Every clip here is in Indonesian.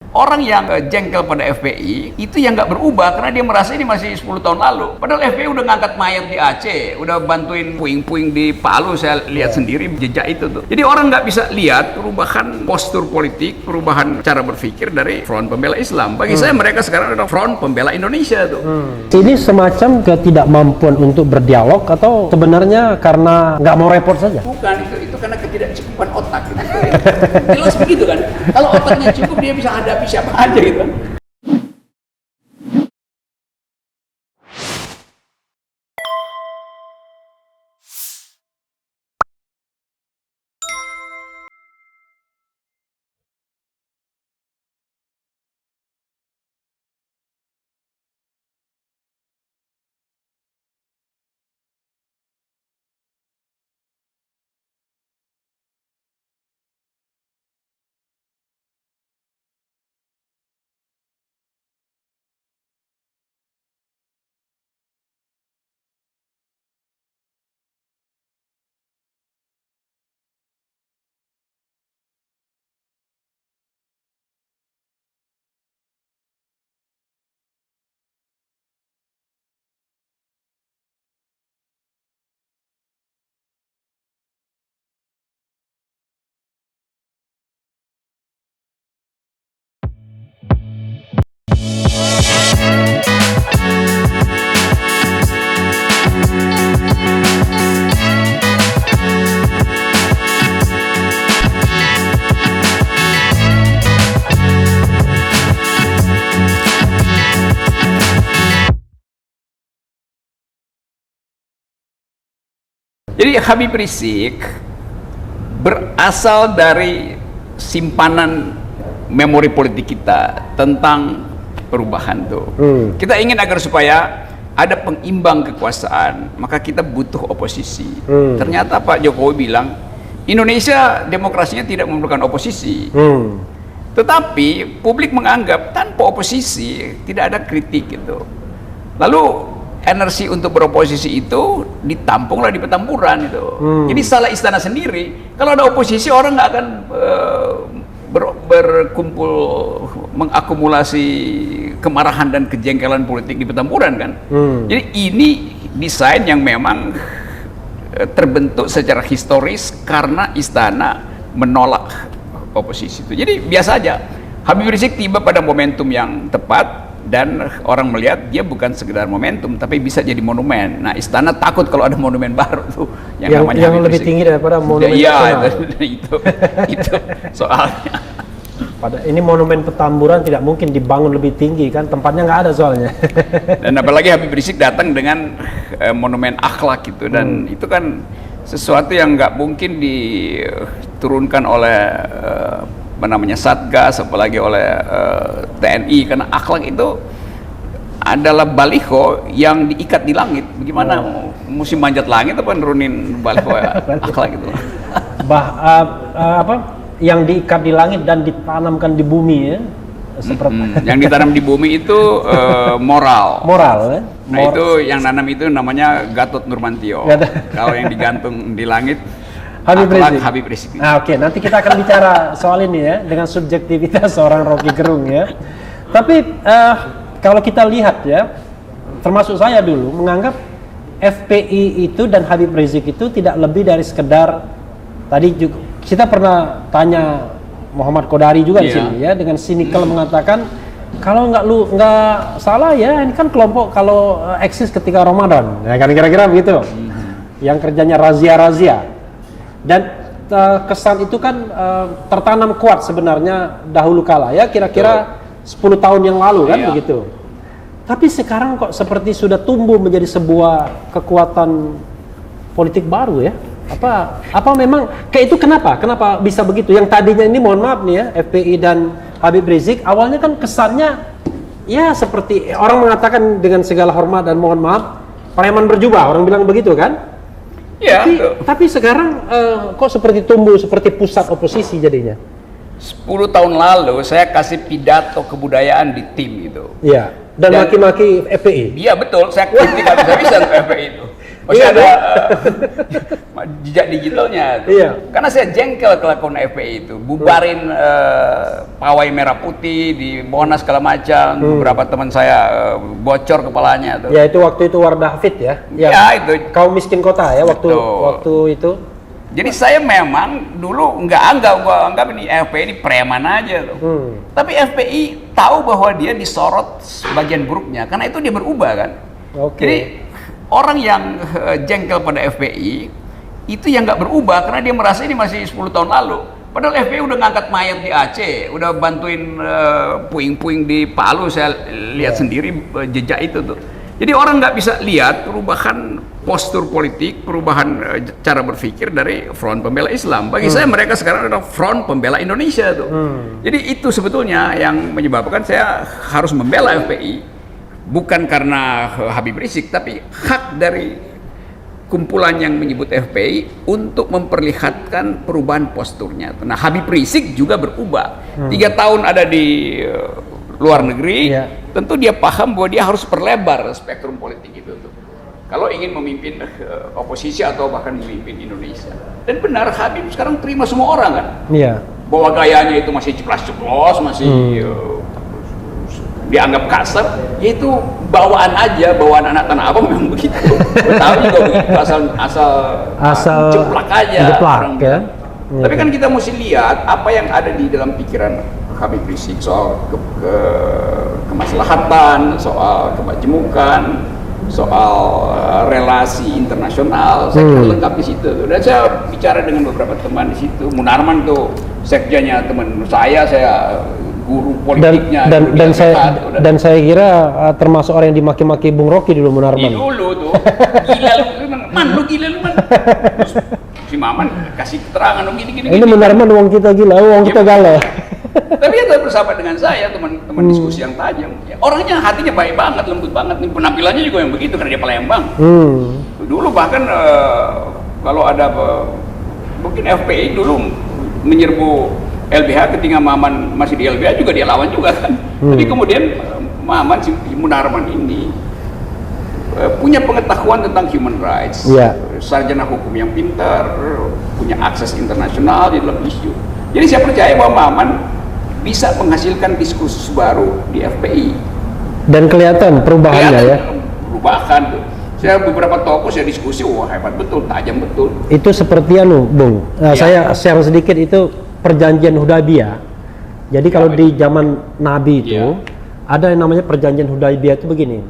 Orang yang jengkel pada FPI itu yang nggak berubah karena dia merasa ini masih 10 tahun lalu. Padahal FPI udah ngangkat mayat di Aceh, udah bantuin puing-puing di Palu, saya lihat sendiri jejak itu tuh. Jadi orang nggak bisa lihat perubahan postur politik, perubahan cara berpikir dari Front Pembela Islam. Bagi saya mereka sekarang adalah Front Pembela Indonesia tuh. Ini semacam ketidakmampuan untuk berdialog atau sebenarnya karena nggak mau repot saja? Bukan, itu karena ketidakcukupan otak gitu. Jelas begitu kan. Kalau otaknya cukup dia bisa hadapi siapa aja gitu. Jadi Habib Rizik berasal dari simpanan memori politik kita tentang perubahan tuh. Kita ingin agar supaya ada pengimbang kekuasaan, maka kita butuh oposisi. Ternyata Pak Jokowi bilang Indonesia demokrasinya tidak memerlukan oposisi. Tetapi publik menganggap tanpa oposisi tidak ada kritik gitu. Lalu energi untuk beroposisi itu ditampunglah di Petamburan itu. Jadi salah istana sendiri. Kalau ada oposisi orang nggak akan berkumpul mengakumulasi kemarahan dan kejengkelan politik di Petamburan kan. Jadi ini desain yang memang terbentuk secara historis karena istana menolak oposisi itu. Jadi biasa aja. Habib Rizik tiba pada momentum yang tepat. Dan orang melihat dia bukan sekedar momentum tapi bisa jadi monumen. Nah, istana takut kalau ada monumen baru tuh yang namanya yang lebih tinggi daripada monumen nasional. Itu soalnya. Ini monumen Petamburan tidak mungkin dibangun lebih tinggi kan, tempatnya nggak ada soalnya. Dan apalagi Habib Rizik datang dengan monumen akhlak gitu, dan itu kan sesuatu yang nggak mungkin diturunkan oleh Satgas, apalagi oleh TNI, karena akhlak itu adalah baliho yang diikat di langit. Bagaimana musim manjat langit apa nurunin baliho akhlak itu? Yang diikat di langit dan ditanamkan di bumi ya. Seperti yang ditanam di bumi itu moral. Ya? Nah itu yang nanam itu namanya Gatot Nurmantio. Kalau yang digantung di langit Habib Rizik. Nah, oke, nanti kita akan bicara soal ini ya dengan subjektivitas seorang Rocky Gerung ya. Tapi kalau kita lihat ya, termasuk saya dulu menganggap FPI itu dan Habib Rizik itu tidak lebih dari sekedar, tadi juga kita pernah tanya Muhammad Kodari juga di sini ya, dengan sinikal mengatakan kalau nggak salah ya, ini kan kelompok kalau eksis ketika Ramadan, ya kan kira-kira begitu, yang kerjanya razia. Dan kesan itu kan tertanam kuat sebenarnya dahulu kala ya, kira-kira 10 tahun yang lalu kan begitu. Tapi sekarang kok seperti sudah tumbuh menjadi sebuah kekuatan politik baru ya. Apa memang kayak itu, kenapa bisa begitu? Yang tadinya ini, mohon maaf nih ya, FPI dan Habib Rizik awalnya kan kesannya ya seperti orang mengatakan dengan segala hormat dan mohon maaf, preman berjubah, orang bilang begitu kan? Ya, tapi sekarang kok seperti tumbuh seperti pusat oposisi jadinya. 10 tahun lalu saya kasih pidato kebudayaan di tim itu. Iya. Dan maki-maki FPI. Iya betul, saya kritik habis-habisan FPI itu. Masih ada jejak digitalnya. Iya. Karena saya jengkel kelakuan FPI itu, bubarin pawai merah putih di Monas segala macam. Beberapa teman saya bocor kepalanya tuh. Ya itu waktu itu Wardah Hafid ya. Ya, itu. Kaum miskin kota ya waktu Betul. waktu itu. Jadi saya memang dulu gua anggap ini FPI ini preman aja tuh. Tapi FPI tahu bahwa dia disorot bagian buruknya, karena itu dia berubah kan. Oke. Jadi orang yang jengkel pada FPI itu yang nggak berubah karena dia merasa ini masih 10 tahun lalu. Padahal FPI udah ngangkat mayat di Aceh, udah bantuin puing-puing di Palu, saya lihat sendiri jejak itu tuh. Jadi orang nggak bisa lihat perubahan postur politik, perubahan cara berpikir dari Front Pembela Islam. Bagi saya mereka sekarang adalah Front Pembela Indonesia tuh. Jadi itu sebetulnya yang menyebabkan saya harus membela FPI, bukan karena Habib Rizik, tapi hak dari kumpulan yang menyebut FPI untuk memperlihatkan perubahan posturnya. Nah, Habib Rizik juga berubah. 3 tahun ada di luar negeri, tentu dia paham bahwa dia harus perlebar spektrum politik itu tuh. Kalau ingin memimpin oposisi atau bahkan memimpin Indonesia. Dan benar, Habib sekarang terima semua orang kan. Iya. Bahwa gayanya itu masih ceplas-ceplos, masih dianggap kasar, yaitu bawaan aja, bawaan anak tanah abang memang begitu. Tahu juga begitu, asal jeplak aja. Jeplak, orang ya. Tapi kan kita mesti lihat apa yang ada di dalam pikiran Habib Rizik soal kemaslahatan, soal kemajemukan, soal relasi internasional. Saya kira lengkap di situ. Dan saya bicara dengan beberapa teman di situ. Munarman tuh sekjennya teman saya guru politiknya. Dan saya kira termasuk orang yang dimaki-maki Bung Rocky dulu, Munarman. Dulu tuh, gila lu gila lu man. Terus si Maman kasih keterangan gini. Ini Munarman uang kita gila, uang kita galau. Tapi dia bersahabat dengan saya, teman-teman diskusi yang tajam. Ya, orangnya hatinya baik banget, lembut banget. Nih, penampilannya juga yang begitu karena dia Palembang. Dulu bahkan kalau ada mungkin FPI dulu menyerbu LBH ketika Maman masih di LBH juga dia lawan juga kan. Tapi kemudian Maman si Munarman ini punya pengetahuan tentang human rights, sarjana hukum yang pintar, punya akses internasional di dalam isu. Jadi saya percaya bahwa Maman bisa menghasilkan diskursus baru di FPI. Dan kelihatan perubahannya ya. Perubahan tuh. Saya beberapa tokoh saya diskusi, wah hebat betul, tajam betul. Itu seperti Bung. Saya share sedikit itu perjanjian Hudaybiyah. Jadi kalau di zaman Nabi itu ada yang namanya perjanjian Hudaybiyah itu begini.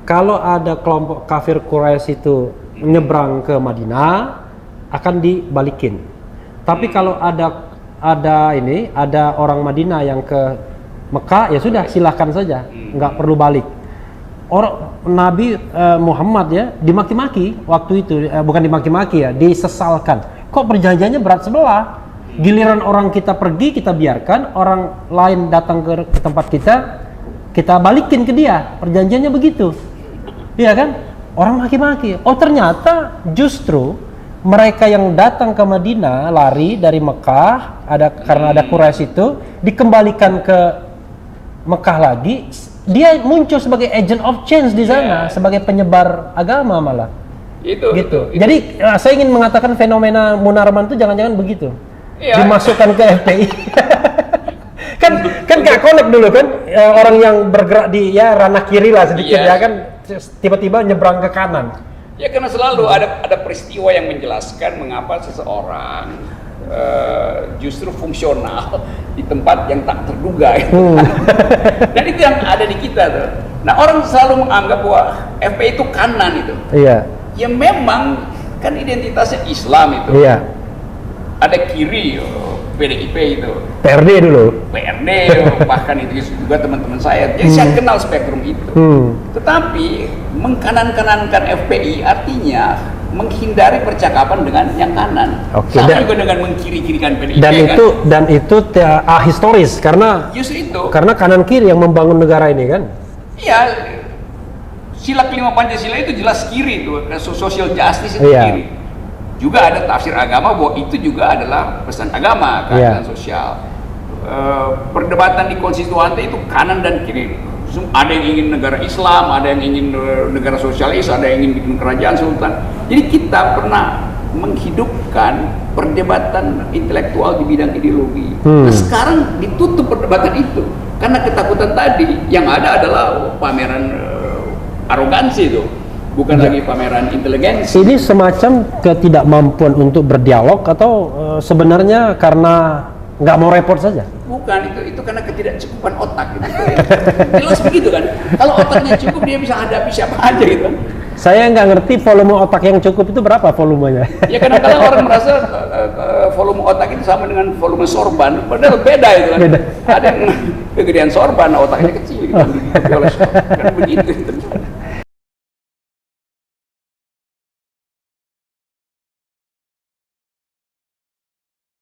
Kalau ada kelompok kafir Quraisy itu menyeberang ke Madinah akan dibalikin. Tapi kalau ada orang Madinah yang ke Mekah, ya sudah silahkan saja, nggak perlu balik. Orang Nabi Muhammad ya dimaki-maki waktu itu, bukan dimaki-maki ya, disesalkan. Kok perjanjiannya berat sebelah? Giliran orang kita pergi kita biarkan, orang lain datang ke tempat kita balikin ke dia. Perjanjiannya begitu, iya kan? Orang maki-maki. Oh ternyata justru mereka yang datang ke Madinah lari dari Mekah karena ada Quraisy itu dikembalikan ke Mekah lagi, dia muncul sebagai agent of change di sana, sebagai penyebar agama malah. Itu. Jadi saya ingin mengatakan fenomena Munarman itu jangan-jangan begitu. Dimasukkan ke FPI. kan gak connect dulu kan, orang yang bergerak di ranah kiri lah sedikit ya kan, tiba-tiba nyebrang ke kanan. Ya karena selalu ada peristiwa yang menjelaskan mengapa seseorang justru fungsional di tempat yang tak terduga. Dan itu yang ada di kita tuh. Nah orang selalu menganggap bahwa FPI itu kanan itu. Iya. Ya memang kan identitasnya Islam itu. Iya. Ada kiri, PDIP itu. PRD dulu. PRD, bahkan itu juga teman-teman saya. Jadi saya kenal spektrum itu. Tetapi mengkanan-kanankan FPI artinya menghindari percakapan dengan yang kanan. Sama juga dengan mengkiri-kirikan PDIP. Dan itu ahistoris karena karena kanan kiri yang membangun negara ini kan. Iya. Sila kelima Pancasila itu jelas kiri itu, social justice itu kiri. Juga ada tafsir agama bahwa itu juga adalah pesan agama, keadilan sosial. Perdebatan di konstituante itu kanan dan kiri Ada yang ingin negara Islam, ada yang ingin negara sosialis, ada yang ingin bikin kerajaan sultan. Jadi kita pernah menghidupkan perdebatan intelektual di bidang ideologi. Nah, sekarang ditutup perdebatan itu karena ketakutan tadi. Yang ada adalah pameran arogansi itu, bukan lagi pameran inteligensi. Ini semacam ketidakmampuan untuk berdialog atau sebenarnya karena nggak mau repot saja? Bukan, itu karena ketidakcukupan otak gitu. Jelas begitu kan. Kalau otaknya cukup dia bisa hadapi siapa aja gitu. Saya nggak ngerti volume otak yang cukup itu berapa volumenya. Ya kadang-kadang orang merasa volume otak itu sama dengan volume sorban, padahal beda itu kan. Beda. Ada yang kegedean sorban, otaknya kecil gitu. Kan begitu.